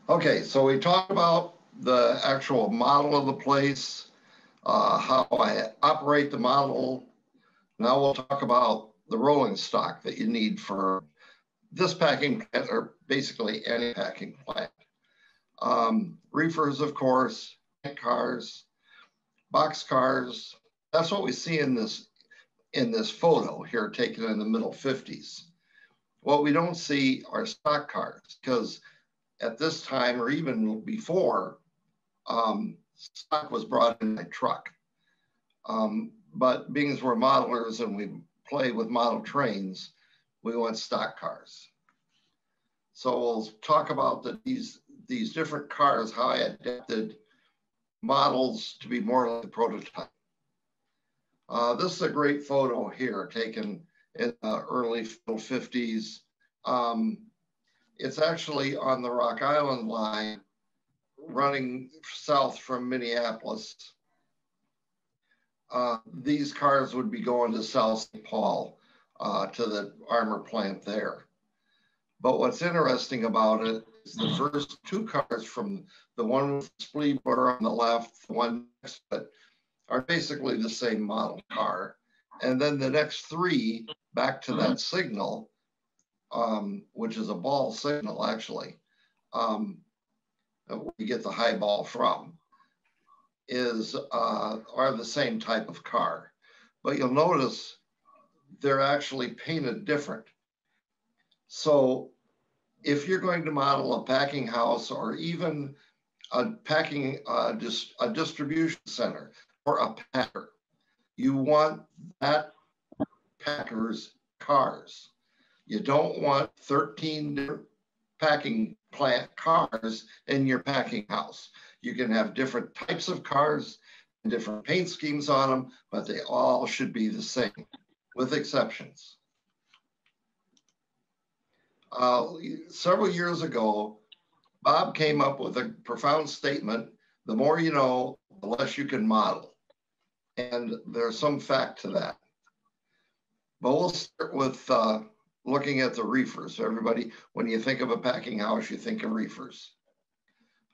Okay, so we talked about the actual model of the place, how I operate the model. Now we'll talk about the rolling stock that you need for this packing plant, or basically any packing plant. Reefers, of course, cars, box cars. That's what we see in this photo here taken in the middle 50s. What we don't see are stock cars, because at this time, or even before, stock was brought in by truck. But being as we're modelers and we play with model trains, we want stock cars. So we'll talk about these different cars, how I adapted models to be more like a prototype. This is a great photo here taken in the early 50s. It's actually on the Rock Island line running south from Minneapolis. These cars would be going to South St. Paul, to the armor plant there. But what's interesting about it is the first two cars, from the one with the Spleebler on the left, the one next to it, are basically the same model car. And then the next three, back to that signal, which is a ball signal actually, where you get the high ball from, are the same type of car. But you'll notice they're actually painted different. So if you're going to model a packing house, or even a distribution center or a packer, you want that packer's cars. You don't want 13 different packing plant cars in your packing house. You can have different types of cars and different paint schemes on them, but they all should be the same, with exceptions. Several years ago, Bob came up with a profound statement: the more you know, the less you can model. And there's some fact to that. But we'll start with looking at the reefers. Everybody, when you think of a packing house, you think of reefers.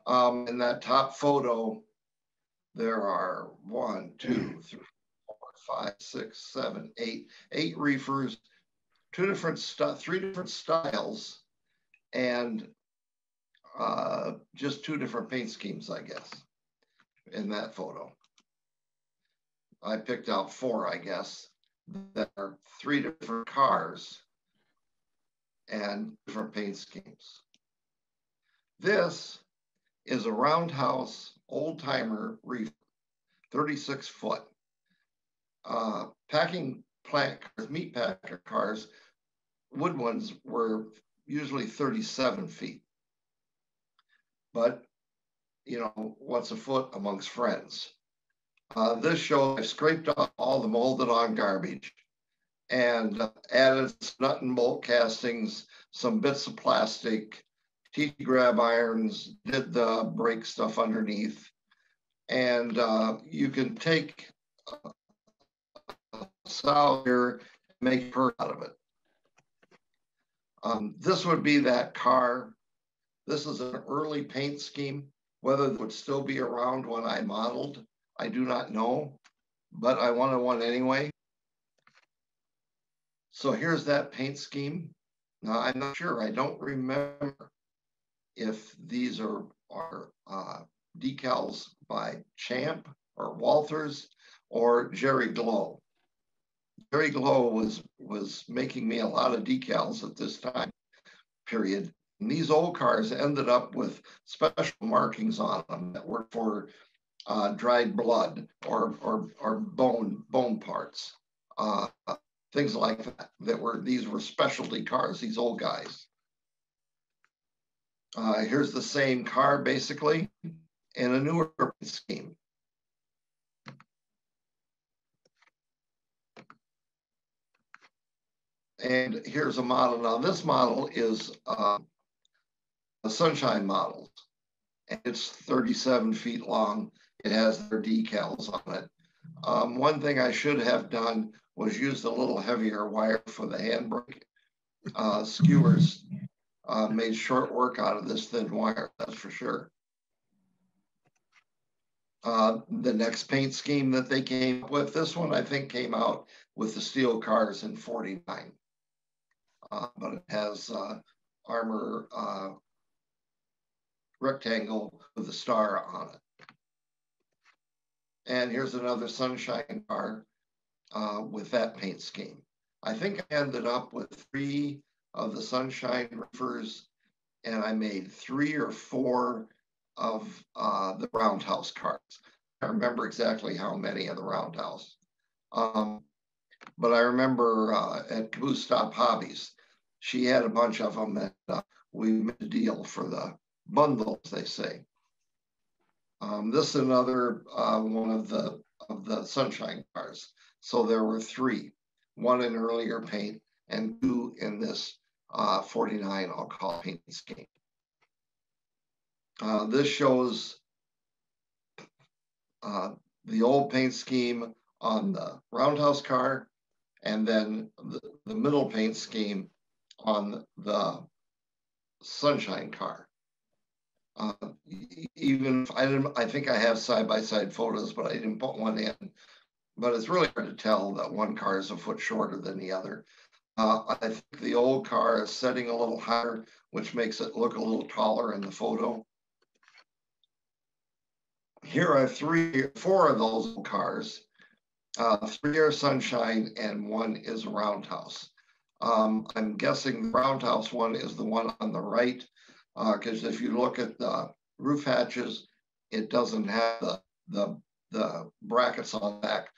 In that top photo, there are 1, 2, 3, 4, 5, 6, 7, 8 reefers, three different styles, and just 2 different paint schemes, I guess, in that photo. I picked out 4, I guess. There are 3 different cars and different paint schemes. This is a roundhouse old-timer reefer, 36 foot. Packing plant cars, meat packer cars, wood ones were usually 37 feet. But, you know, what's a foot amongst friends? This shows I scraped off all the molded on garbage and added nut and bolt castings, some bits of plastic, T-grab irons, did the brake stuff underneath. And you can take a saw here and make a purse out of it. This would be that car. This is an early paint scheme. Whether it would still be around when I modeled, I do not know, but I wanted one anyway. So here's that paint scheme. Now, I'm not sure, I don't remember if these are decals by Champ or Walthers or Jerry Glow. Jerry Glow was making me a lot of decals at this time period. And these old cars ended up with special markings on them that were for dried blood or bone parts, things like that. These were specialty cars, these old guys. Here's the same car basically in a newer scheme. And here's a model. Now this model is a Sunshine model. And it's 37 feet long. It has their decals on it. One thing I should have done was use a little heavier wire for the handbrake skewers. made short work out of this thin wire, that's for sure. The next paint scheme that they came up with, this one I think came out with the steel cars in 49. But it has armor rectangle with a star on it. And here's another Sunshine car with that paint scheme. I think I ended up with 3 of the Sunshine roofers, and I made 3 or 4 of the Roundhouse cars. I don't remember exactly how many of the Roundhouse. But I remember at Caboose Stop Hobbies, she had a bunch of them, and we made a deal for the bundles, they say. This is another one of the Sunshine cars. So there were 3, 1 in earlier paint and 2 in this 49, I'll call it, paint scheme. This shows the old paint scheme on the Roundhouse car, and then the middle paint scheme on the Sunshine car. Even if I think I have side-by-side photos, but I didn't put one in. But it's really hard to tell that one car is a foot shorter than the other. I think the old car is setting a little higher, which makes it look a little taller in the photo. Here are 4 of those cars. 3 are Sunshine and 1 is Roundhouse. I'm guessing the Roundhouse one is the one on the right, because if you look at the roof hatches, it doesn't have the brackets on the back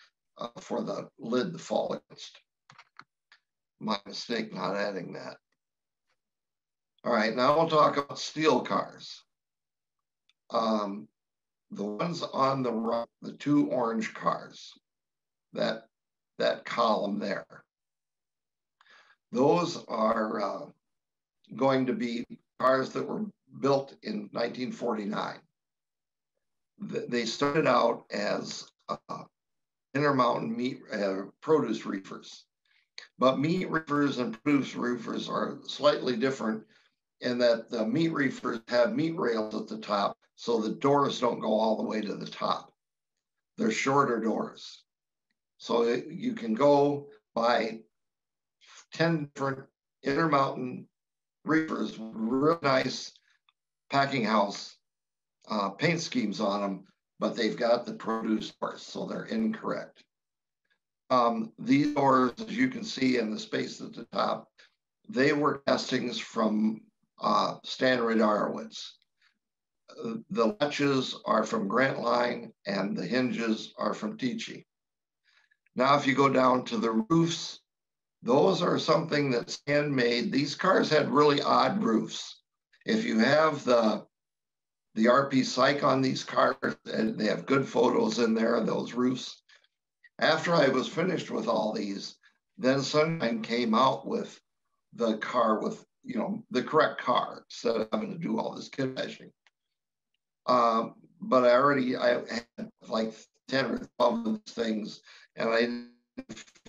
for the lid to fall against. My mistake not adding that. All right, now we'll talk about steel cars. The ones on the right, the 2 orange cars, that column there, those are going to be cars that were built in 1949. They started out as Intermountain meat produce reefers. But meat reefers and produce reefers are slightly different in that the meat reefers have meat rails at the top, so the doors don't go all the way to the top. They're shorter doors. So you can go buy 10 different Intermountain reefers with real nice packing house paint schemes on them, but they've got the produce doors, so they're incorrect. These doors, as you can see in the space at the top, they were castings from Stan Radarowitz. The latches are from Grant Line and the hinges are from Tichy. Now, if you go down to the roofs, those are something that's handmade. These cars had really odd roofs. If you have the RP Psych on these cars, and they have good photos in there of those roofs. After I was finished with all these, then Sunshine came out with the car with, you know, the correct car instead of having to do all this kit bashing. But I had like 10 or 12 of these things, and I didn't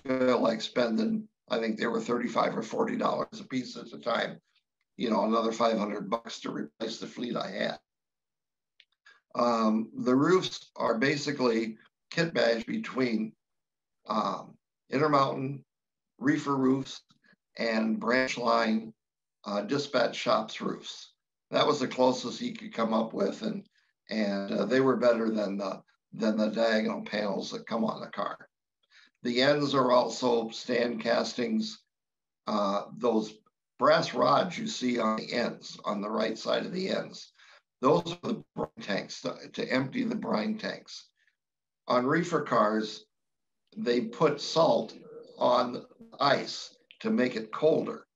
feel like spending, I think they were $35 or $40 a piece at the time, you know, another $500 to replace the fleet I had. The roofs are basically kit badge between Intermountain reefer roofs and branch line dispatch shops roofs. That was the closest he could come up with, and they were better than the diagonal panels that come on the car. The ends are also stand castings. Those brass rods you see on the ends, on the right side of the ends, those are the brine tanks to empty the brine tanks. On reefer cars, they put salt on ice to make it colder.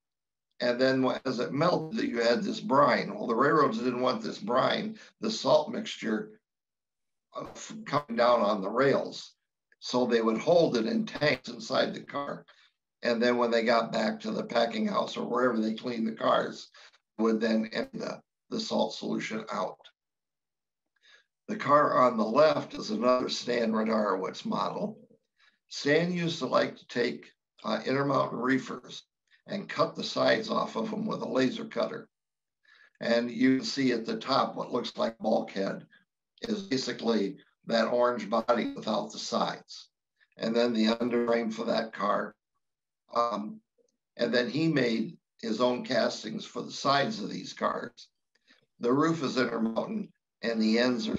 And then as it melted, you had this brine. Well, the railroads didn't want this brine, the salt mixture coming down on the rails. So they would hold it in tanks inside the car. And then when they got back to the packing house or wherever they cleaned the cars, would then empty the salt solution out. The car on the left is another Stan Radarowitz model. Stan used to like to take Intermountain reefers and cut the sides off of them with a laser cutter. And you can see at the top what looks like bulkhead is basically that orange body without the sides. And then the underframe for that car. And then he made his own castings for the sides of these cars. The roof is Intermountain and the ends are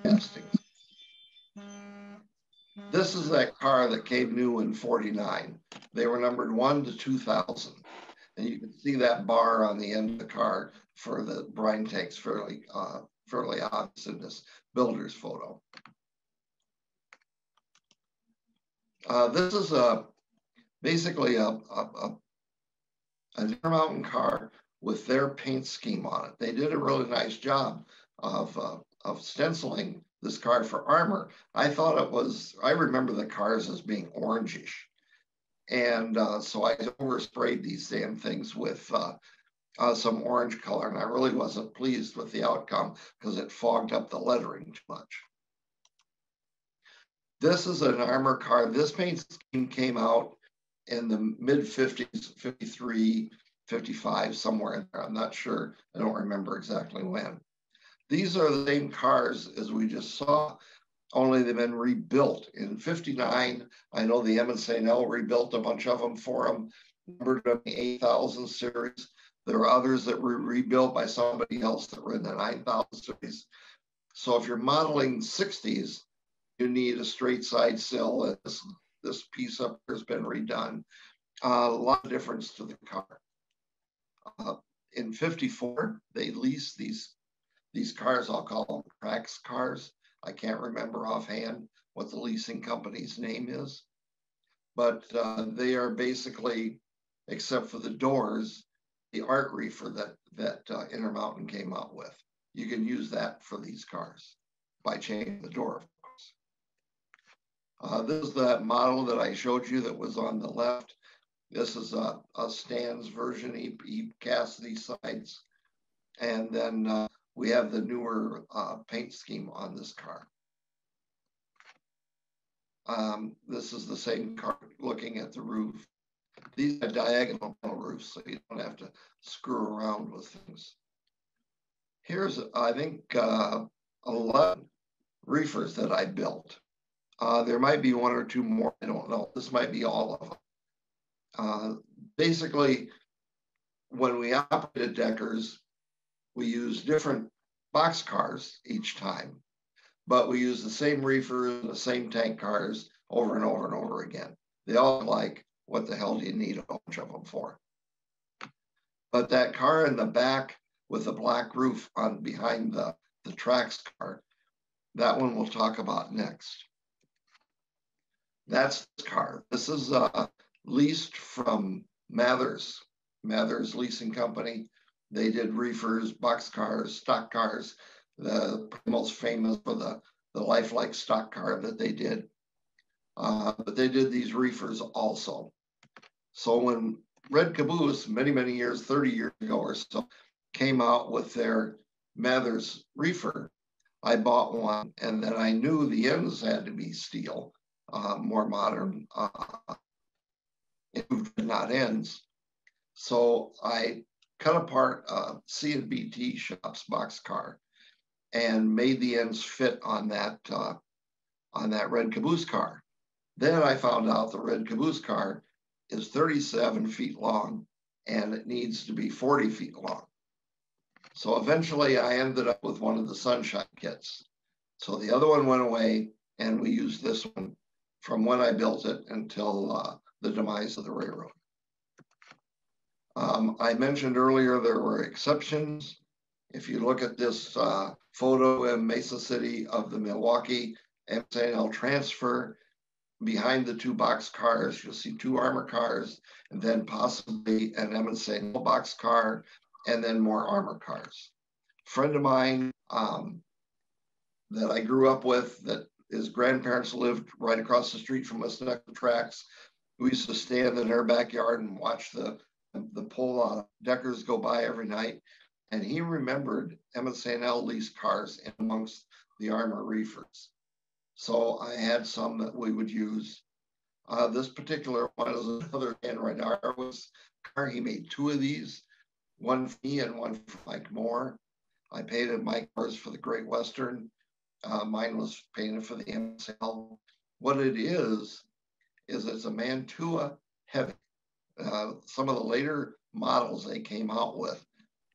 castings. This is that car that came new in '49. They were numbered 1 to 2000. And you can see that bar on the end of the car for the brine tanks fairly obvious in this builder's photo. This is basically an Intermountain car with their paint scheme on it. They did a really nice job of stenciling this car for armor. I remember the cars as being orangish. And so I oversprayed these damn things with some orange color, and I really wasn't pleased with the outcome because it fogged up the lettering too much. This is an armor car. This paint scheme came out in the mid-50s, 53, 55, somewhere in there. I'm not sure. I don't remember exactly when. These are the same cars as we just saw, only they've been rebuilt. In '59, I know the M&L rebuilt a bunch of them for them, numbered them the 8000 series. There are others that were rebuilt by somebody else that were in the 9000 series. So if you're modeling 60s, you need a straight side sill. And this piece up here has been redone. A lot of difference to the car. In '54, they leased these cars. I'll call them Propst cars. I can't remember offhand what the leasing company's name is, but they are basically, except for the doors, the art reefer that Intermountain came out with. You can use that for these cars by changing the door, of course. This is that model that I showed you that was on the left. This is a Stan's version. He cast these sides. And then we have the newer paint scheme on this car. This is the same car looking at the roof. These are diagonal roofs, so you don't have to screw around with things. Here's, I think, 11 reefers that I built. There might be 1 or 2 more, I don't know. This might be all of them. Basically, when we operated Deckers, we used different box cars each time, but we use the same reefers and the same tank cars over and over and over again. They all like, what the hell do you need a bunch of them for? But that car in the back with the black roof on behind the Trax car, that one we'll talk about next. That's this car. This is leased from Mathers Leasing Company. They did reefers, box cars, stock cars. The most famous for the lifelike stock car that they did. But they did these reefers also. So when Red Caboose, many, many years, 30 years ago or so, came out with their Mathers reefer, I bought one, and then I knew the ends had to be steel, more modern, not ends. So I cut apart C&BT shop's box car and made the ends fit on that Red Caboose car. Then I found out the Red Caboose car is 37 feet long and it needs to be 40 feet long. So eventually I ended up with one of the Sunshine kits. So the other one went away and we used this one from when I built it until the demise of the railroad. I mentioned earlier there were exceptions. If you look at this photo in Mesa City of the Milwaukee M&L transfer, behind the 2 box cars, you'll see 2 armor cars, and then possibly an M&L box car, and then more armor cars. A friend of mine that I grew up with, that his grandparents lived right across the street from us next to the tracks. We used to stand in their backyard and watch the pull Deckers go by every night. And he remembered M&L leased cars in amongst the armor reefers. So I had some that we would use. This particular one is another Android Arrows car. He made 2 of these. one for me and one for Mike Moore. I painted my cars for the Great Western. Mine was painted for the MSL. What it is it's a Mantua heavy. Some of the later models they came out with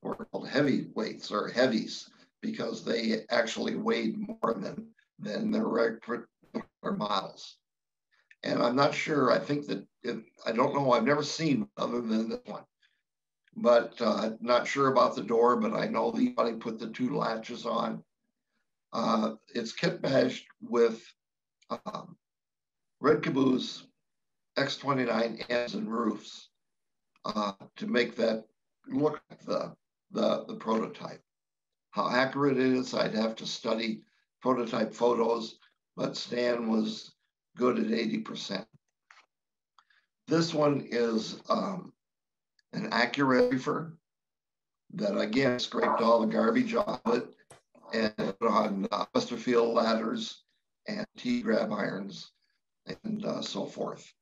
were called heavyweights or heavies because they actually weighed more than their regular models. And I'm not sure, I think that, I don't know, I've never seen other than this one. But not sure about the door, but I know the buddy put the two latches on. It's kit badged with red caboose, X29 ends and roofs to make that look like the prototype. How accurate it is, I'd have to study prototype photos, but Stan was good at 80%. This one is an accurate reefer that again scraped all the garbage off it and put on Westerfield ladders and T-grab irons and so forth.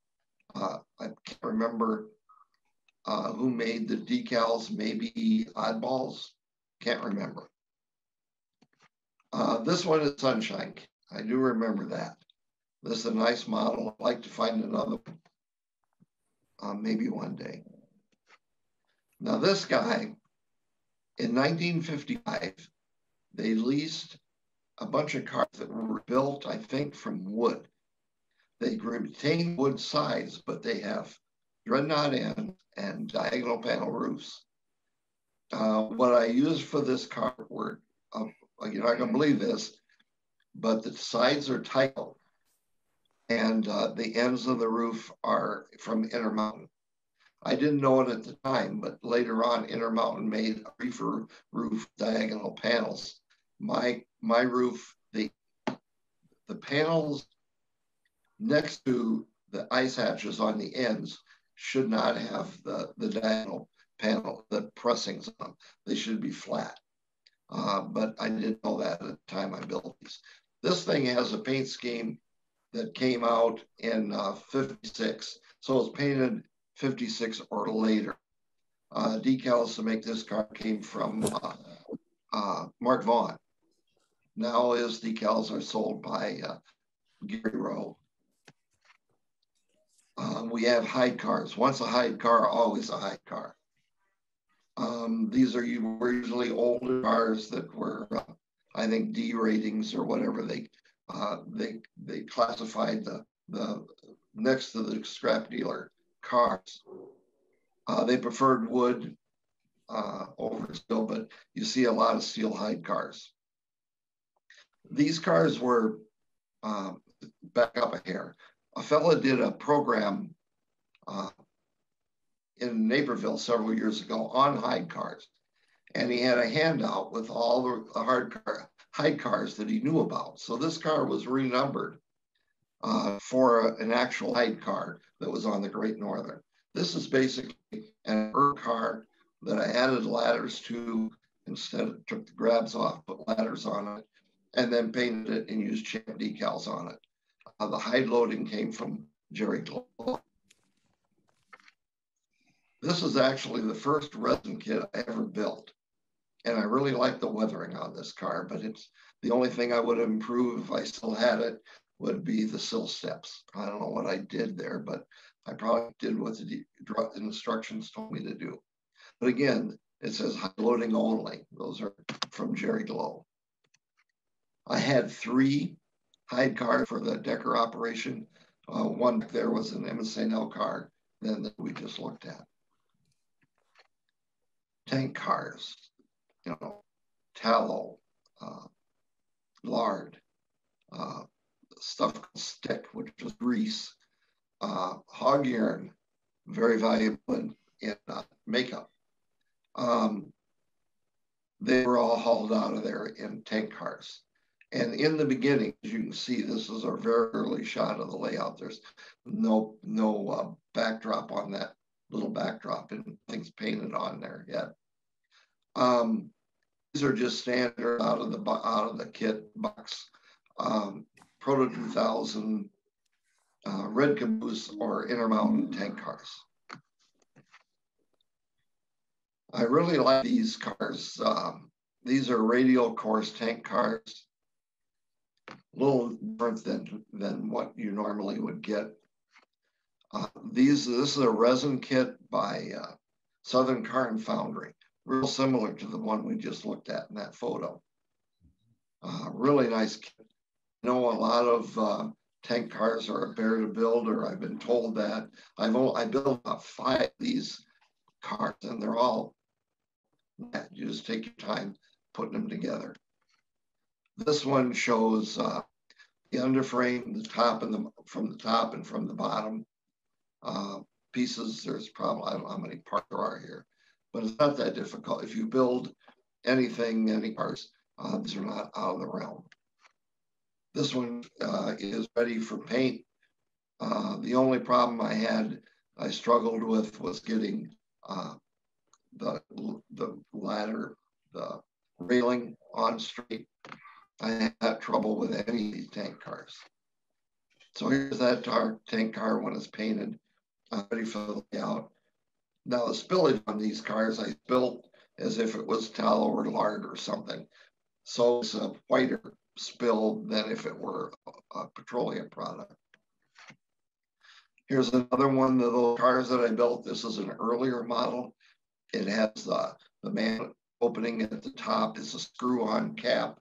I can't remember who made the decals, maybe Oddballs, can't remember. This one is Sunshine. I do remember that. This is a nice model. I'd like to find another one, maybe one day. Now this guy, in 1955, they leased a bunch of cars that were built, I think, from wood. They retain wood sides, but they have dreadnought ends and diagonal panel roofs. What I used for this car were, you're not gonna believe this, but the sides are Tyco and the ends of the roof are from Intermountain. I didn't know it at the time, but later on, Intermountain made a reefer roof diagonal panels. My roof, the panels next to the ice hatches on the ends should not have the diagonal panel, the pressings on them. They should be flat. But I didn't know that at the time I built these. This thing has a paint scheme that came out in 56. So it's painted 56 or later. Decals to make this car came from Mark Vaughn. Now his decals are sold by Gary Rowe. We have Hyde cars. Once a Hyde car, always a Hyde car. These were usually older cars that were, I think, D ratings or whatever they classified the next to the scrap dealer cars. They preferred wood over steel, but you see a lot of steel Hyde cars. These cars were, back up a hair, a fella did a program in Naperville several years ago on Hyde cars. And he had a handout with all the Hyde cars that he knew about. So this car was renumbered for an actual Hyde car that was on the Great Northern. This is basically an Earth car that I added ladders to, instead of took the grabs off, put ladders on it, and then painted it and used champ decals on it. The Hyde loading came from Jerry Glow. This is actually the first resin kit I ever built. And I really like the weathering on this car, but it's the only thing I would improve if I still had it would be the sill steps. I don't know what I did there, but I probably did what the instructions told me to do. But again, it says high loading only. Those are from Jerry Glow. I had 3 Hyde cars for the Decker operation. One there was an MSNL car, then that we just looked at. Tank cars, you know, tallow, lard, stuff called stick, which is grease, hog urine, very valuable in makeup. They were all hauled out of there in tank cars. And in the beginning, as you can see, this is a very early shot of the layout. There's no backdrop on that little backdrop, and things painted on there yet. These are just standard out of the kit box. Proto 2000 red caboose or Intermountain tank cars. I really like these cars. These are radial course tank cars, a little different than what you normally would get. This is a resin kit by Southern Car and Foundry, real similar to the one we just looked at in that photo. Really nice kit. I know a lot of tank cars are a bear to build, or I've been told that. I built about 5 of these cars, and they're all, you just take your time putting them together. This one shows the underframe, the top and from the top and from the bottom pieces. There's probably, I don't know how many parts there are here, but it's not that difficult. If you build anything, any parts, these are not out of the realm. This one is ready for paint. The only problem I struggled with was getting the ladder, the railing on straight. I had trouble with any of these tank cars. So here's that tank car when it's painted, ready for the layout. Now the spillage on these cars I built as if it was tallow or lard or something. So it's a whiter spill than if it were a petroleum product. Here's another one of those cars that I built. This is an earlier model. It has the man opening at the top. It's a screw-on cap,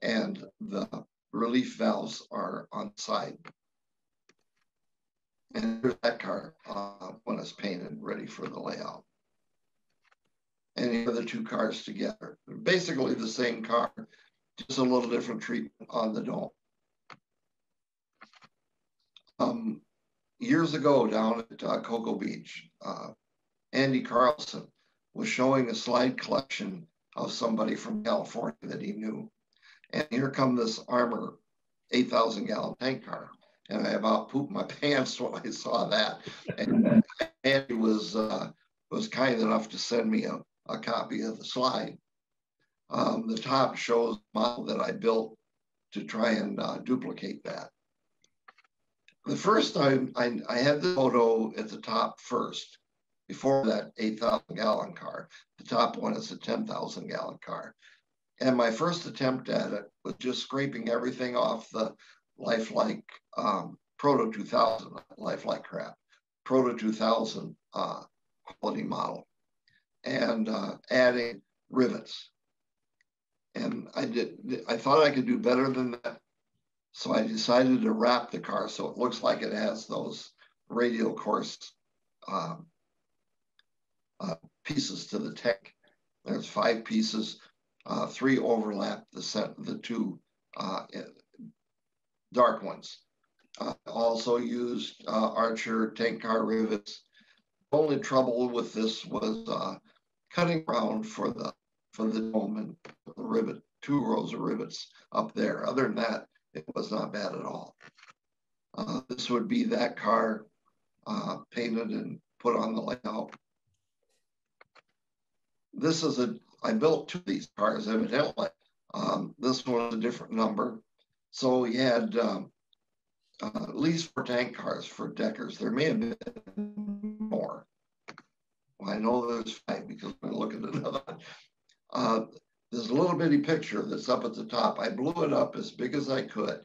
and the relief valves are on the side. And here's that car when it's painted, ready for the layout. And here are the 2 cars together. They're basically the same car, just a little different treatment on the dome. Years ago down at Cocoa Beach, Andy Carlson was showing a slide collection of somebody from California that he knew. And here come this Armor 8,000-gallon tank car. And I about pooped my pants when I saw that. And Andy was kind enough to send me a copy of the slide. The top shows the model that I built to try and duplicate that. The first time I had the photo at the top first, before that 8,000-gallon car. The top one is a 10,000-gallon car. And my first attempt at it was just scraping everything off the Lifelike Proto 2000, Lifelike crap, Proto 2000 quality model, and adding rivets. And I thought I could do better than that. So I decided to wrap the car so it looks like it has those radial course pieces to the tank. There's 5 pieces, 3 overlap the 2 dark ones. Also used Archer tank car rivets. The only trouble with this was cutting around for the dome and the rivet, 2 rows of rivets up there. Other than that, it was not bad at all. This would be that car painted and put on the layout. This is I built 2 of these cars evidently. This one was a different number. So we had at least 4 tank cars for Deckers. There may have been more. Well, I know there's 5 because when I look at another one. There's a little bitty picture that's up at the top. I blew it up as big as I could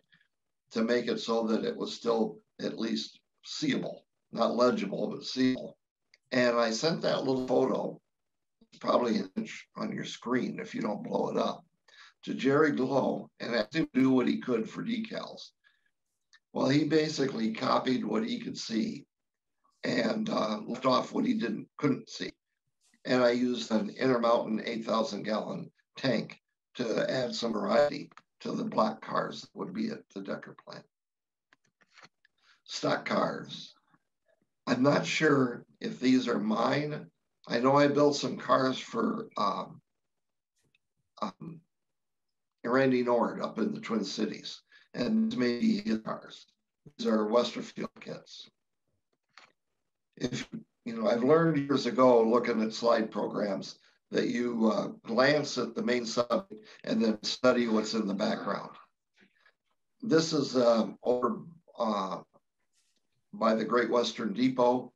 to make it so that it was still at least seeable. Not legible, but seeable. And I sent that little photo, probably an inch on your screen if you don't blow it up, to Jerry Glow and asked him to do what he could for decals. Well, he basically copied what he could see and left off what he couldn't see. And I used an Intermountain 8,000-gallon tank to add some variety to the black cars that would be at the Decker plant. Stock cars. I'm not sure if these are mine. I know I built some cars for Randy Nord up in the Twin Cities, and maybe his cars. These are Westerfield kits. I've learned years ago looking at slide programs that you glance at the main subject and then study what's in the background. This is over by the Great Western Depot,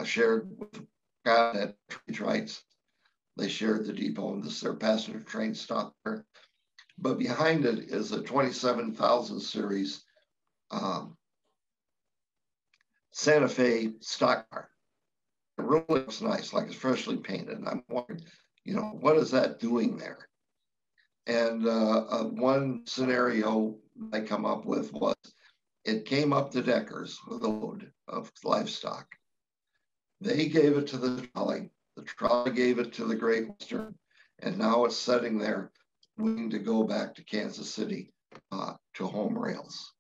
shared with Scott at Trades Rights. They shared the depot, and this their passenger train stopped there. But behind it is a 27,000 series Santa Fe stock car. It really looks nice, like it's freshly painted. And I'm wondering, you know, what is that doing there? And one scenario I come up with was it came up to Deckers with a load of livestock. They gave it to the trolley gave it to the Great Western, and now it's sitting there waiting to go back to Kansas City to home rails.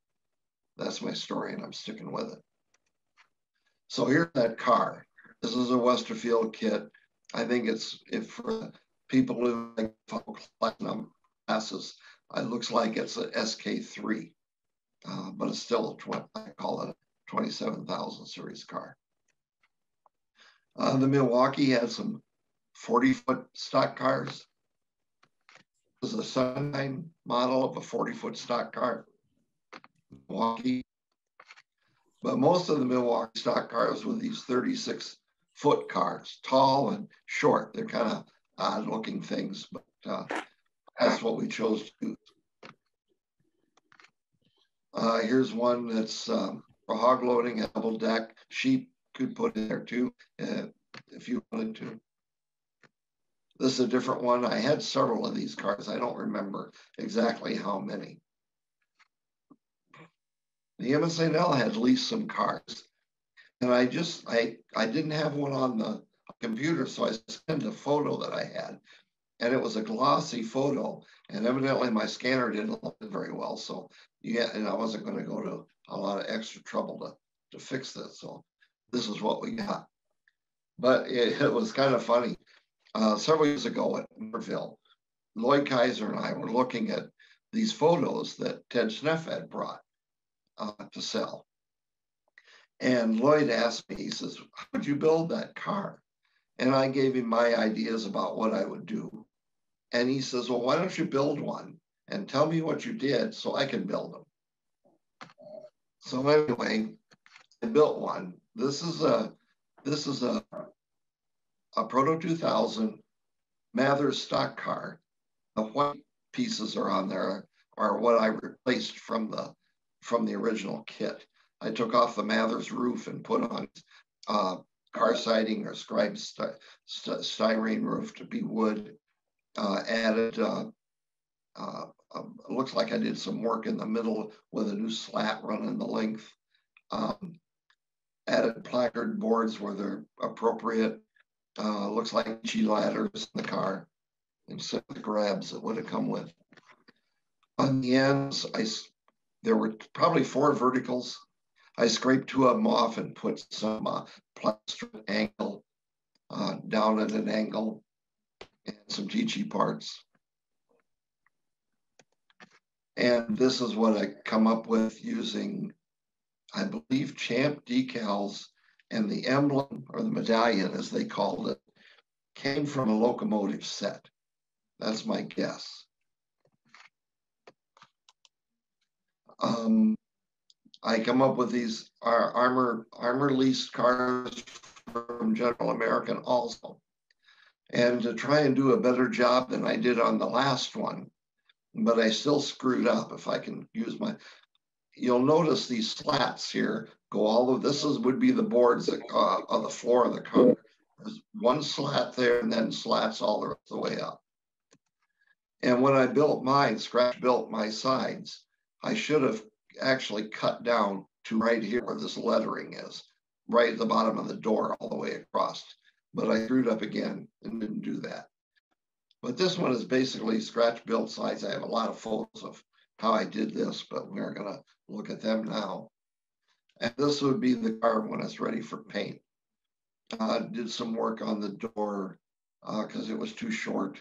That's my story, and I'm sticking with it. So here's that car. This is a Westerfield kit. I think it's for people who like platinum classes. It looks like it's a SK3, but it's still I call it a 27,000 series car. The Milwaukee had some 40-foot stock cars. This is a Sunshine model of a 40-foot stock car. Milwaukee. But most of the Milwaukee stock cars were these 36-foot cars, tall and short. They're kind of odd-looking things, but that's what we chose to do. Here's one that's for hog loading, a double deck. Sheep could put in there too, if you wanted to. This is a different one. I had several of these cars. I don't remember exactly how many. The MSNL had leased some cars, and I didn't have one on the computer, so I sent a photo that I had, and it was a glossy photo, and evidently my scanner didn't look very well, so yeah, and I wasn't going to go to a lot of extra trouble to fix this, so this is what we got. But it was kind of funny. Several years ago at Norville, Lloyd Kaiser and I were looking at these photos that Ted Schneff had brought to sell. And Lloyd asked me, he says, how would you build that car? And I gave him my ideas about what I would do. And he says, well, why don't you build one and tell me what you did so I can build them. So anyway, I built one. This is a Proto 2000 Mathers stock car. The white pieces are on there are what I replaced from the original kit. I took off the Mathers roof and put on car siding or scribe styrene roof to be wood. Added, looks like I did some work in the middle with a new slat running the length. Added placard boards where they're appropriate. Looks like G ladders in the car instead of the grabs that would have come with. On the ends, there were probably 4 verticals. I scraped 2 of them off and put some plaster angle down at an angle and some TG parts. And this is what I come up with using, I believe, Champ decals, and the emblem, or the medallion as they called it, came from a locomotive set. That's my guess. I come up with these armor leased cars from General American also. And to try and do a better job than I did on the last one, but I still screwed up. If I can use you'll notice these slats here go would be the boards that on the floor of the car. There's one slat there and then slats all the way up. And when I built mine, scratch built my sides, I should have actually cut down to right here where this lettering is, right at the bottom of the door all the way across. But I screwed up again and didn't do that. But this one is basically scratch built sides. I have a lot of photos of how I did this, but we're going to look at them now. And this would be the car when it's ready for paint. Did some work on the door because it was too short.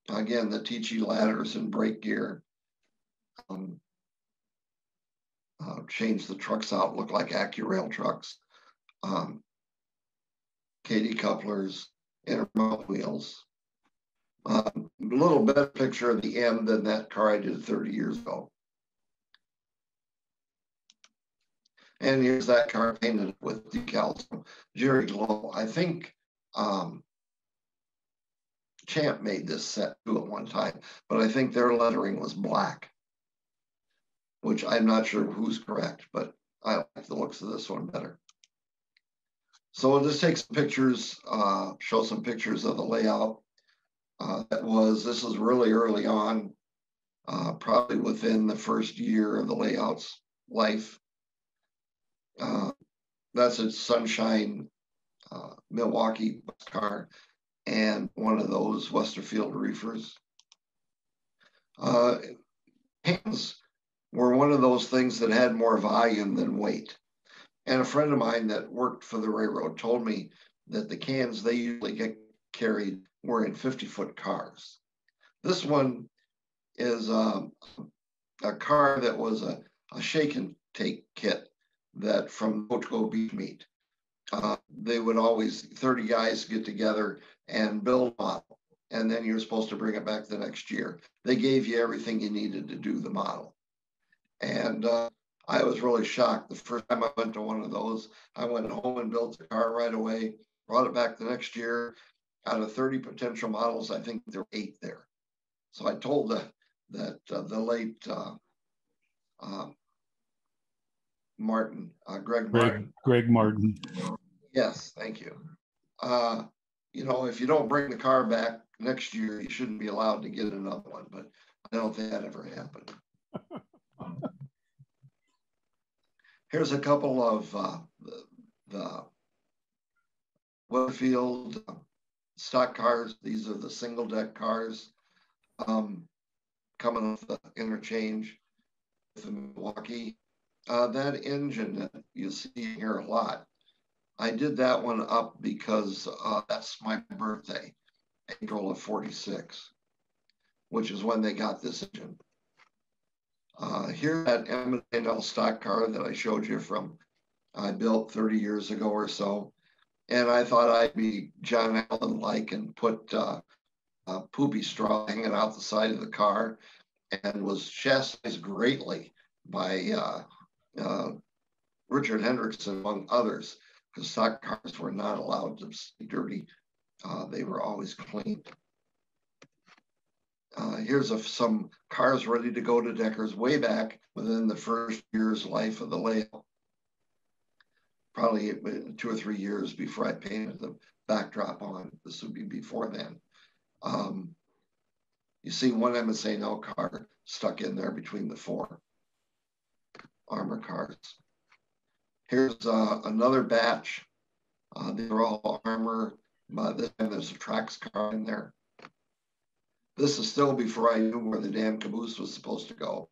Again, the TG ladders and brake gear. Changed the trucks out, look like AccuRail trucks. KD couplers, intermount wheels. A little better picture of the M than that car I did 30 years ago. And here's that car painted with decals from Jerry Glow. I think Champ made this set too at one time, but I think their lettering was black, which I'm not sure who's correct, but I like the looks of this one better. So we'll just take some pictures, show some pictures of the layout. This is really early on, probably within the first year of the layout's life. That's a Sunshine Milwaukee bus car and one of those Westerfield reefers. Cans were one of those things that had more volume than weight. And a friend of mine that worked for the railroad told me that the cans they usually get carried were in 50-foot cars. This one is a car that was a shake and take kit that from Ocho Beach Meat. They would always, 30 guys get together and build a model. And then you're supposed to bring it back the next year. They gave you everything you needed to do the model. And I was really shocked. The first time I went to one of those, I went home and built the car right away, brought it back the next year. Out of 30 potential models, I think there were 8 there. So I told the late Martin, Greg Martin. Greg Martin. Yes, thank you. You know, if you don't bring the car back next year, you shouldn't be allowed to get another one, but I don't think that ever happened. Here's a couple of the Westerfield stock cars. These are the single deck cars coming off the interchange with the Milwaukee. That engine that you see here a lot, I did that one up because that's my birthday, April of '46, which is when they got this engine. Here's that M&L stock car that I showed you from, I built 30 years ago or so. And I thought I'd be John Allen-like and put poopy straw hanging out the side of the car, and was chastised greatly by Richard Hendrickson, among others, because stock cars were not allowed to be dirty. They were always cleaned. Here's some cars ready to go to Deckers way back within the first year's life of the layout. Probably 2 or 3 years before I painted the backdrop on. This would be before then. You see one MSA car stuck in there between the 4 armor cars. Here's another batch. These are all armor. This time there's a Trax car in there. This is still before I knew where the damn caboose was supposed to go.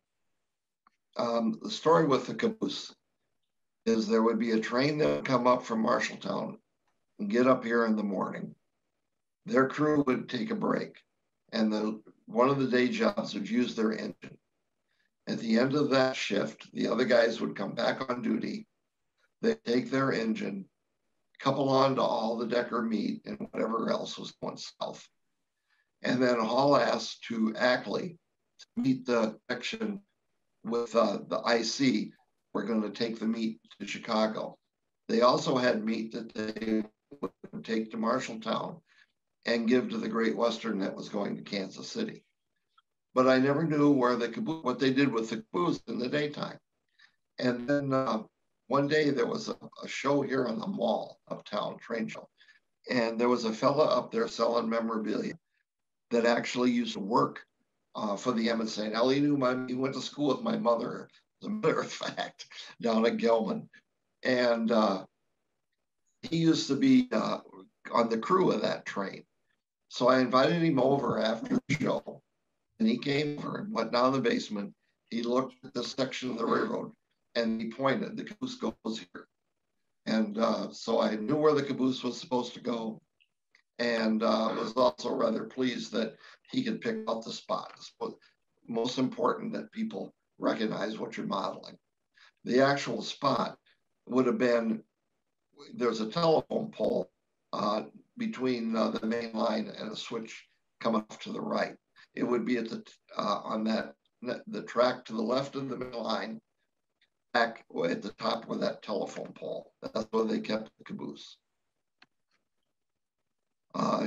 The story with the caboose is there would be a train that would come up from Marshalltown and get up here in the morning. Their crew would take a break, and one of the day jobs would use their engine. At the end of that shift, the other guys would come back on duty. They'd take their engine, couple on to all the Decker meat and whatever else was going south, and then haul ass to Ackley to meet the connection with the IC. We're going to take the meat to Chicago. They also had meat that they would take to Marshalltown and give to the Great Western that was going to Kansas City. But I never knew where the caboose, what they did with the caboose in the daytime. And then one day there was a show here on the mall uptown, train show. And there was a fella up there selling memorabilia that actually used to work for the M&L. He went to school with my mother, as a matter of fact, down at Gilman. And he used to be on the crew of that train. So I invited him over after the show, and he came over and went down the basement. He looked at this section of the railroad and he pointed, the caboose goes here. And so I knew where the caboose was supposed to go, and was also rather pleased that he could pick out the spot. It's most important that people recognize what you're modeling. The actual spot would have been, there's a telephone pole between the main line and a switch coming off to the right. It would be at the on the track to the left of the main line, back at the top where that telephone pole. That's where they kept the caboose.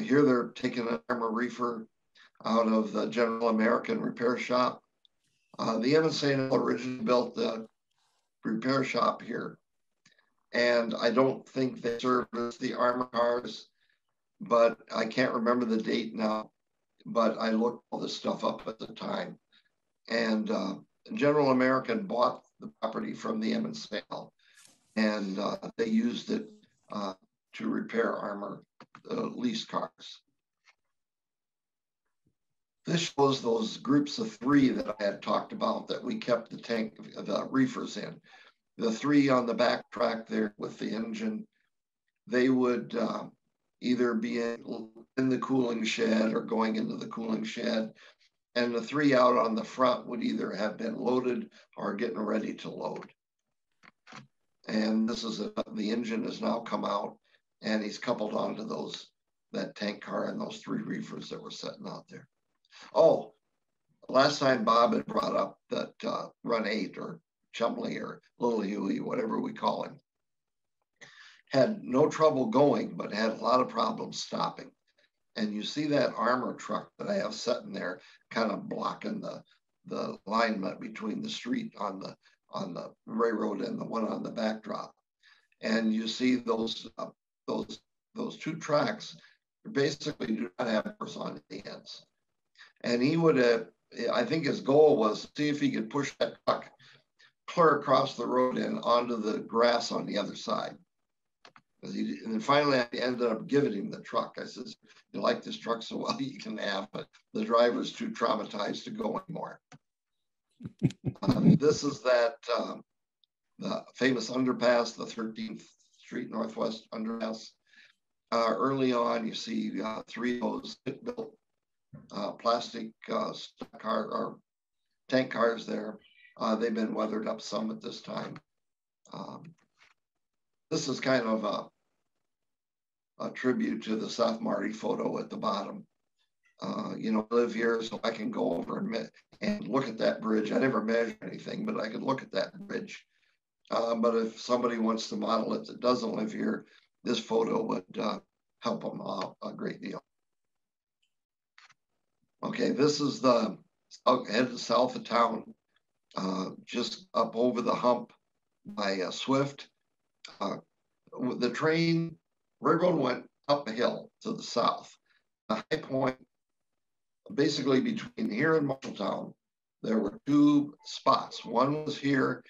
Here they're taking an armor reefer out of the General American repair shop. The M&L originally built the repair shop here, and I don't think they serviced the armor cars, but I can't remember the date now, but I looked all this stuff up at the time. And General American bought the property from the M&L, and they used it to repair armor lease cars. This shows those groups of 3 that I had talked about that we kept the reefers in. The 3 on the back track there with the engine, they would either be in the cooling shed or going into the cooling shed. And the 3 out on the front would either have been loaded or getting ready to load. And this is the engine has now come out, and he's coupled onto that tank car and those 3 reefers that were sitting out there. Oh, last time Bob had brought up that Run 8 or Chumley or Little Huey, whatever we call him, had no trouble going, but had a lot of problems stopping. And you see that armor truck that I have sitting there kind of blocking the alignment between the street on the railroad and the one on the backdrop. And you see those 2 tracks basically do not have doors on the ends. And he would have, I think his goal was to see if he could push that truck clear across the road and onto the grass on the other side. And then finally, I ended up giving him the truck. I said, "You like this truck so well, you can have it." The driver's too traumatized to go anymore. This is the famous underpass, the 13th Street Northwest underpass. Early on, you see 3 of those built plastic car or tank cars there. They've been weathered up some at this time. This is kind of a tribute to the South Marty photo at the bottom. You know, I live here, so I can go over and look at that bridge. I never measure anything, but I could look at that bridge. But if somebody wants to model it that doesn't live here, this photo would help them out a great deal. Okay, this is the headed south of town, just up over the hump by Swift. The train, railroad went up a hill to the south. The high point, basically between here and Marshalltown, there were 2 spots. One was here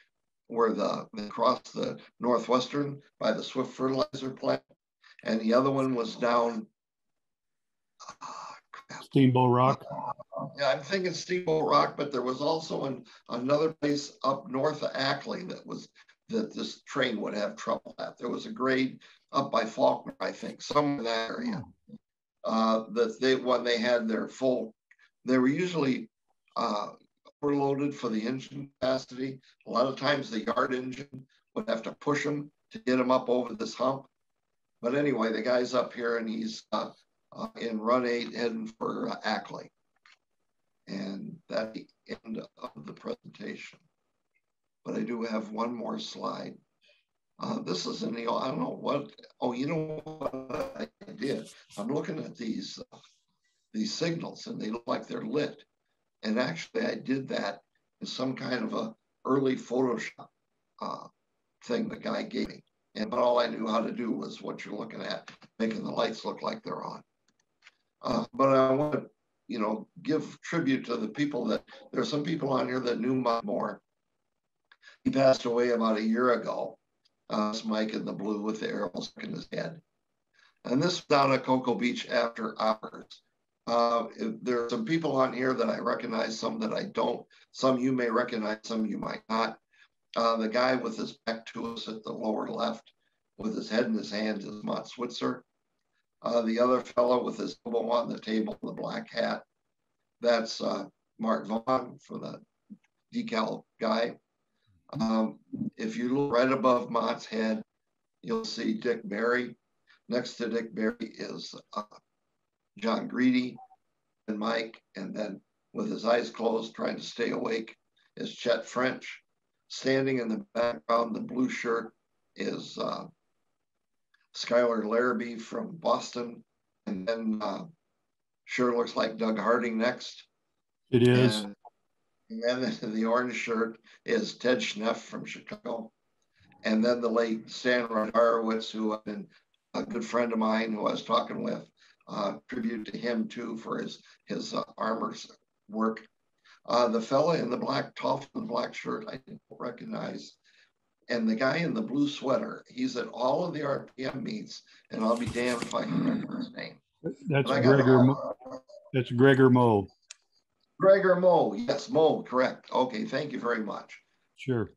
where they crossed the Northwestern by the Swift fertilizer plant, and the other one was down Steamboat Rock. Yeah, I'm thinking Steamboat Rock, but there was also another place up north of Ackley that this train would have trouble at. There was a grade up by Faulkner, I think, somewhere in that area. When they had their full, they were usually overloaded for the engine capacity. A lot of times the yard engine would have to push them to get them up over this hump. But anyway, the guy's up here and he's in Run 8 heading for Ackley. And that's the end of the presentation. But I do have one more slide. This is in the, I don't know what, oh, you know what I did? I'm looking at these signals and they look like they're lit. And actually I did that in some kind of a early Photoshop thing the guy gave me. And all I knew how to do was what you're looking at, making the lights look like they're on. But I want to, you know, give tribute to the people there's some people on here that knew Mike more. He passed away about a year ago. It's Mike in the blue with the arrow stuck in his head. And this was down at Cocoa Beach after hours. There are some people on here that I recognize, some that I don't. Some you may recognize, some you might not. The guy with his back to us at the lower left with his head in his hands is Mott Switzer. The other fellow with his elbow on the table, the black hat, that's Mark Vaughn for the decal guy. If you look right above Mott's head, you'll see Dick Berry. Next to Dick Berry is John Greedy and Mike, and then with his eyes closed, trying to stay awake, is Chet French. Standing in the background, the blue shirt is Skylar Larrabee from Boston. And then sure looks like Doug Harding next. It is. And then the orange shirt is Ted Schneff from Chicago. And then the late Stan Rodharowitz, who had been a good friend of mine who I was talking with, tribute to him too for his armor work. The fella in the black top and black shirt, I didn't recognize. And the guy in the blue sweater, he's at all of the RPM meets, and I'll be damned if I can remember his name. That's Gregor Moe. Gregor Moe, yes, Moe, correct. Okay, thank you very much. Sure.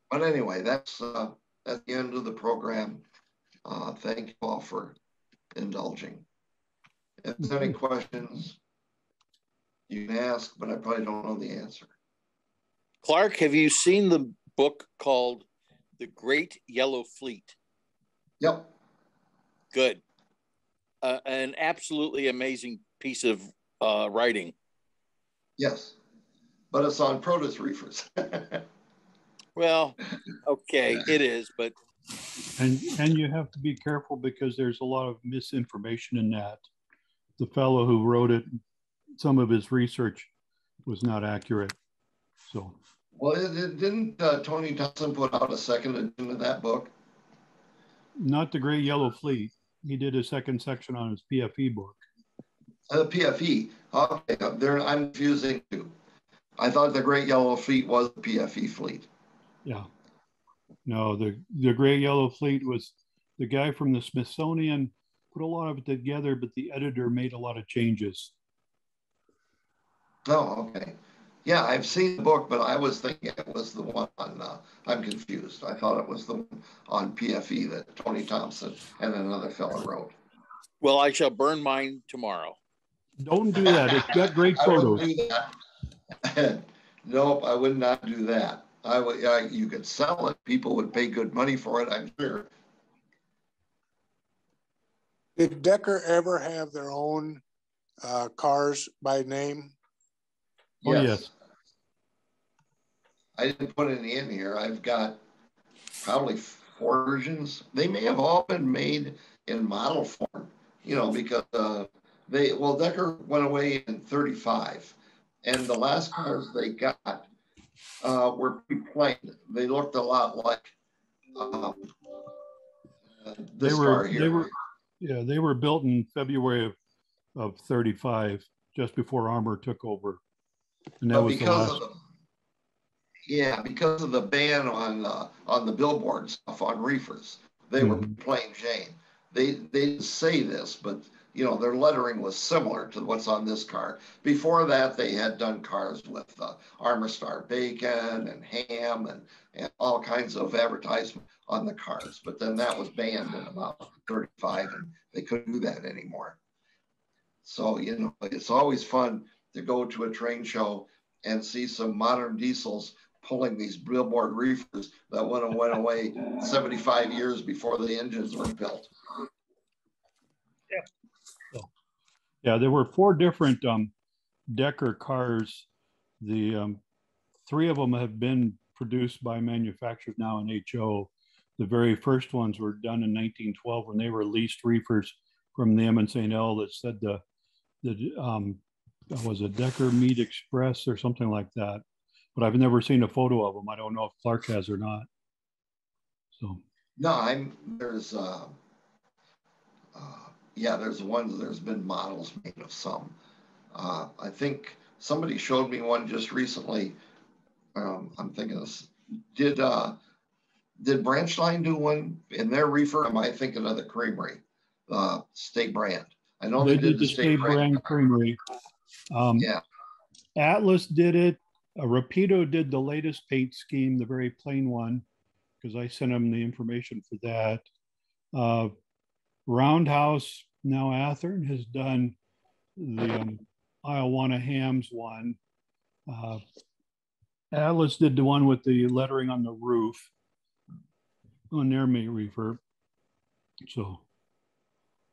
But anyway, that's at the end of the program. Thank you all for indulging. If there's any questions, you can ask, but I probably don't know the answer. Clark, have you seen the book called The Great Yellow Fleet? Yep. Good. An absolutely amazing piece of writing. Yes, but it's on Protus reefers. Well, okay, it is, but and you have to be careful because there's a lot of misinformation in that. The fellow who wrote it, some of his research was not accurate. So, well, didn't Tony Thompson put out a second edition of that book? Not The Great Yellow Fleet. He did a second section on his PFE book. PFE. Okay, I'm confusing too. I thought the Great Yellow Fleet was the PFE fleet. Yeah. No, the Great Yellow Fleet was the guy from the Smithsonian put a lot of it together, but the editor made a lot of changes. Oh, okay. Yeah, I've seen the book, but I was thinking it was the one on, I'm confused. I thought it was the one on PFE that Tony Thompson and another fellow wrote. Well, I shall burn mine tomorrow. Don't do that. It's got great photos. I wouldn't do that. Nope, I would not do that. You could sell it. People would pay good money for it, I'm sure. Did Decker ever have their own cars by name? Oh, yes. I didn't put any in here. I've got probably 4 versions. They may have all been made in model form, because Decker went away in 35. And the last cars they got were pretty plain. They looked a lot like this car here. They were built in February of 35, just before Armour took over. And that was the last. Because of the ban on the billboard stuff on reefers, they were plain Jane. They didn't say this, but their lettering was similar to what's on this car. Before that, they had done cars with Armour Star bacon and ham and all kinds of advertisement on the cars. But then that was banned in about 35, and they couldn't do that anymore. So, it's always fun to go to a train show and see some modern diesels pulling these billboard reefers that went away 75 years before the engines were built. Yeah, there were 4 different Decker cars. The 3 of them have been produced by manufacturers now in HO. The very first ones were done in 1912 when they were leased reefers from them in St. L that said was a Decker Meat Express or something like that. But I've never seen a photo of them. I don't know if Clark has or not. So no, there's ones. There's been models made of some. I think somebody showed me one just recently. I'm thinking this. Did Branchline do one in their reefer? Am I thinking of the Creamery, State Brand? I know they did the State Brand Creamery. Atlas did it. Rapido did the latest paint scheme, the very plain one, because I sent them the information for that. Roundhouse, now Athern, has done the Iowana Hams one. Atlas did the one with the lettering on the roof on their main reefer. So.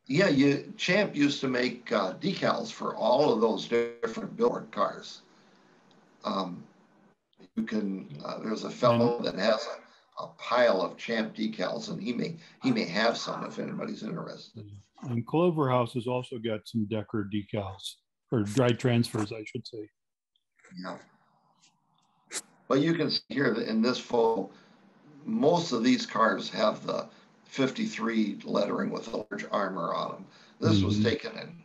Yeah, Champ used to make decals for all of those different billboard cars. There's a fellow that has a pile of Champ decals, and he may have some if anybody's interested. And Clover House has also got some Decker decals, or dry transfers, I should say. Yeah. But you can see here that in this photo, most of these cars have the 53 lettering with a large armor on them. This was taken in,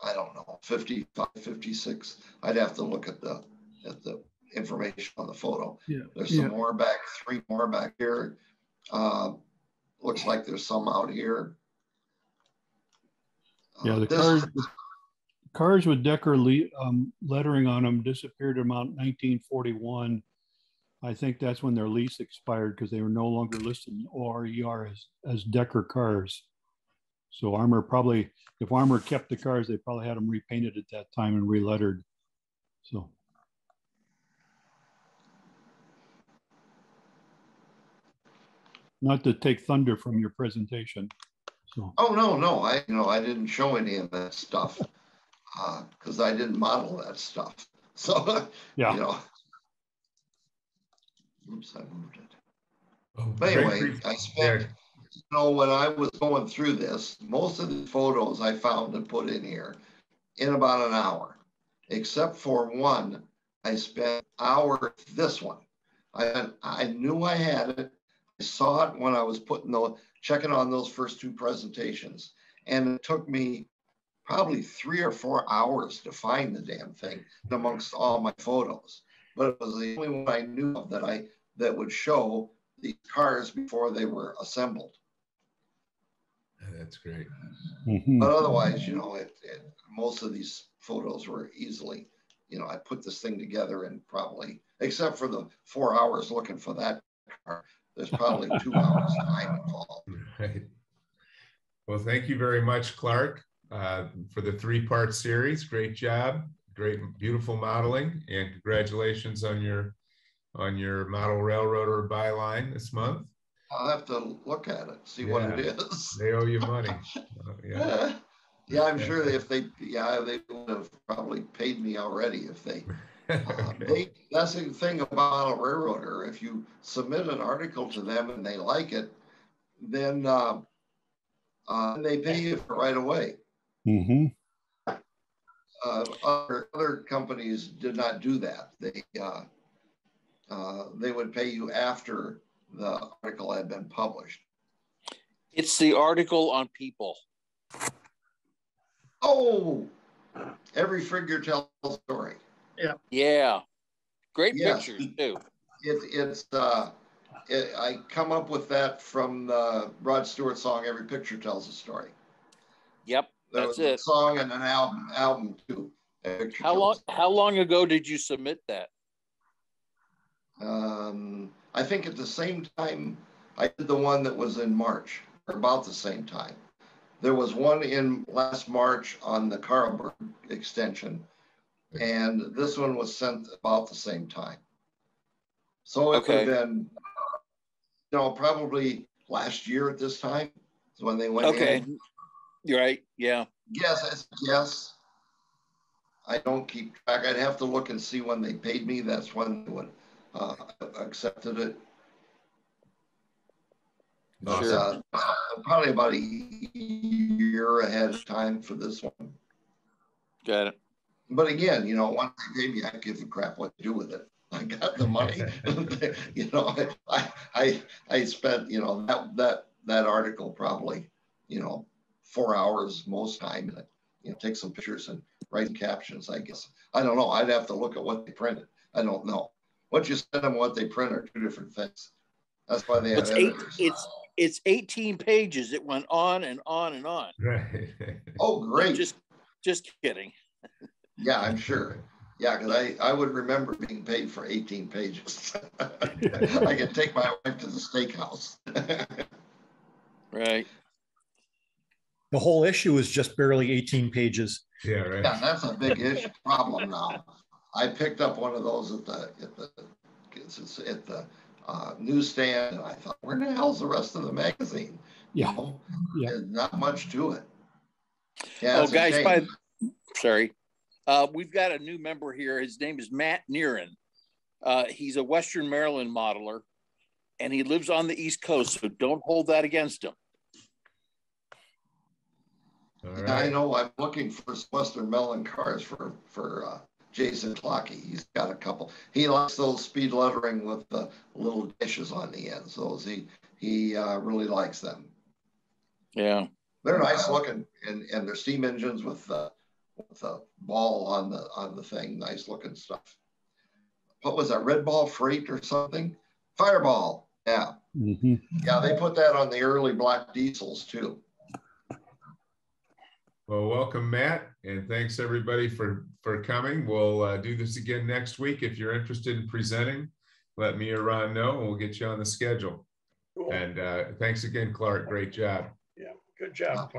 I don't know, 55, 56. I'd have to look at the information on the photo. Yeah. There's some more back, 3 more back here. Looks like there's some out here. Yeah, the cars with Decker lettering on them disappeared around 1941. I think that's when their lease expired because they were no longer listed in ORER as Decker cars. So Armour probably, if Armour kept the cars, they probably had them repainted at that time and relettered. So. Not to take thunder from your presentation. So. Oh, no, I didn't show any of that stuff because I didn't model that stuff. So, yeah. Oops, I moved it. Oh, but anyway, I spent, when I was going through this, most of the photos I found and put in here in about an hour, except for one, I spent an hour, this one. I knew I had it. I saw it when I was checking on those first 2 presentations. And it took me probably 3 or 4 hours to find the damn thing amongst all my photos. But it was the only one I knew of that would show the cars before they were assembled. That's great. But otherwise, most of these photos were easily, I put this thing together in probably, except for the 4 hours looking for that car, there's probably 2 hours time involved. Right. Well, thank you very much, Clark, for the 3-part series. Great job. Great, beautiful modeling, and congratulations on your model railroader byline this month. I'll have to look at it, see what it is. They owe you money. Yeah, I'm sure they would have probably paid me already if they. That's the thing about a railroader. If you submit an article to them and they like it, then they pay you for right away. Other companies did not do that. They would pay you after the article had been published. It's the article on People. Oh, every figure tells a story. Yeah. Great pictures too. I come up with that from the Rod Stewart song, Every Picture Tells a Story. Yep, that's it. A song and an album too. How long ago did you submit that? I think at the same time I did the one that was in March, or about the same time. There was one in last March on the Carlberg extension, and this one was sent about the same time. So it would have been, probably last year at this time is when they went in. You're right, yeah. Yes. I don't keep track. I'd have to look and see when they paid me. That's when they would accepted it. Sure. Probably about a year ahead of time for this one. Got it. But again, once they pay me, I give a crap what to do with it. I got the money. I spent, that article probably, 4 hours most time. Take some pictures and write some captions, I guess. I don't know. I'd have to look at what they printed. I don't know. What you send them, what they print are 2 different things. That's why they have editors. It's 18 pages. It went on and on and on. Right. Oh, great. Just kidding. Yeah, I'm sure. Yeah, because I would remember being paid for 18 pages. I could take my wife to the steakhouse. Right. The whole issue is just barely 18 pages. Yeah, right. Yeah, that's a big issue problem now. I picked up one of those at the newsstand, and I thought, where the hell's the rest of the magazine? Yeah. There's not much to it. Yeah. Oh, guys, sorry. We've got a new member here. His name is Matt Nearin. He's a Western Maryland modeler, and he lives on the East Coast, so don't hold that against him. All Yeah, right. I know. I'm looking for Western Melon cars for Jason Clockey. He's got a couple. He likes those speed lettering with the little dishes on the ends. Those he really likes them. Yeah. They're nice looking, and they're steam engines with the ball on the thing. Nice looking stuff. What was that? Red Ball Freight or something? Fireball. Yeah. Mm-hmm. Yeah, they put that on the early black diesels too. Well, welcome, Matt, and thanks everybody for coming. We'll do this again next week. If you're interested in presenting, let me or Ron know, and we'll get you on the schedule. Cool. And thanks again, Clark. Great job. Yeah, good job.